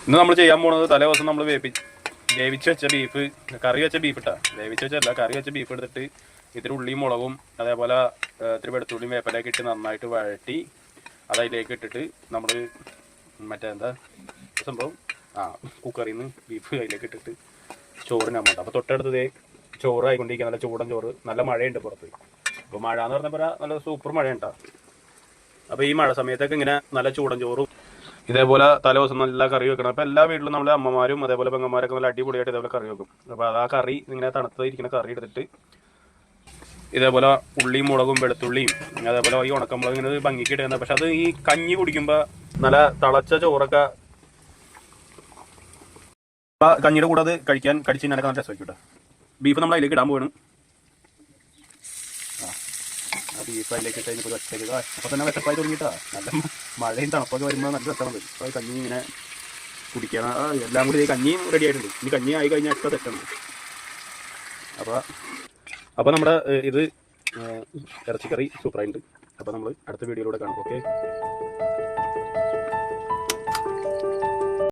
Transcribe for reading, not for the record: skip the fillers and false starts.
ഇന്ന് നമ്മൾ ചെയ്യാൻ പോകുന്നത് തലേ ദിവസം നമ്മൾ വേവിച്ച് വെച്ച ബീഫ്, കറി വെച്ച ബീഫ് ഇട്ടാ, വേവിച്ച് വെച്ചല്ല കറി വെച്ച ബീഫ് എടുത്തിട്ട് ഇത്തിരി ഉള്ളിയും മുളകും അതേപോലെ ഇത്തിരി വെളുത്തുള്ളിയും വേപ്പിലയൊക്കെ ഇട്ട് നന്നായിട്ട് വഴറ്റി അതിലേക്ക് ഇട്ടിട്ട് നമ്മൾ മറ്റേ എന്താ സംഭവം കുക്കറിൽ നിന്ന് ബീഫ് അതിലേക്ക് ഇട്ടിട്ട് ചോറിനാകുമ്പോൾ അപ്പോൾ തൊട്ടടുത്തതേ ചോറ് ആയിക്കൊണ്ടിരിക്കുക. നല്ല ചൂടൻ ചോറ്, നല്ല മഴയുണ്ട് പുറത്ത്. അപ്പോൾ മഴ എന്ന് പറഞ്ഞപ്പോൾ നല്ല സൂപ്പർ മഴയുണ്ടാ. അപ്പോൾ ഈ മഴ സമയത്തൊക്കെ ഇങ്ങനെ നല്ല ചൂടൻ ചോറും ഇതേപോലെ തലേ ദിവസം നല്ല കറി വെക്കണം. അപ്പോൾ എല്ലാ വീട്ടിലും നമ്മളെ അമ്മമാരും അതേപോലെ പെങ്ങന്മാരൊക്കെ നല്ല അടിപൊളിയായിട്ട് ഇതേപോലെ കറി വെക്കും. അപ്പോൾ അത് ആ കറി ഇങ്ങനെ തണുത്തിരിക്കുന്ന കറി എടുത്തിട്ട് ഇതേപോലെ ഉള്ളിയും മുളകും വെളുത്തുള്ളിയും അതേപോലെ ഈ ഉണക്കമുളക് ഇങ്ങനെ ഭംഗിക്ക് ഇടുന്നത്. പക്ഷെ അത് ഈ കഞ്ഞി കുടിക്കുമ്പോൾ നല്ല തിളച്ച ചോറൊക്കെ കഞ്ഞിയുടെ കൂടെ അത് കഴിക്കാൻ കടിച്ച് തിന്നാനൊക്കെ നല്ല രസമായിരിക്കും കേട്ടോ. ബീഫ് നമ്മൾ അതിലേക്ക് ഇടാൻ പോകണം. ബീഫ് അതിലേക്ക് ഇട്ട് കഴിഞ്ഞപ്പോൾ ഒറ്റയ്ക്ക് അപ്പോൾ തന്നെ വിശപ്പായി തുടങ്ങിയിട്ടാ. നല്ല മഴയും തണുപ്പൊക്കെ വരുമ്പോൾ നല്ല രസമാണ്. അപ്പോൾ കഞ്ഞി ഇങ്ങനെ കുടിക്കാൻ എല്ലാം കൂടി കഞ്ഞിയും റെഡി ആയിട്ടുണ്ട്. ഇനി കഞ്ഞി ആയി കഴിഞ്ഞാൽ ഒക്കെ തെറ്റുണ്ട്. അപ്പോൾ നമ്മുടെ ഇത് ഇറച്ചിക്കറി സൂപ്പറായിട്ടുണ്ട്. അപ്പോൾ നമ്മൾ അടുത്ത വീഡിയോയിലൂടെ കാണാം. ഓക്കെ.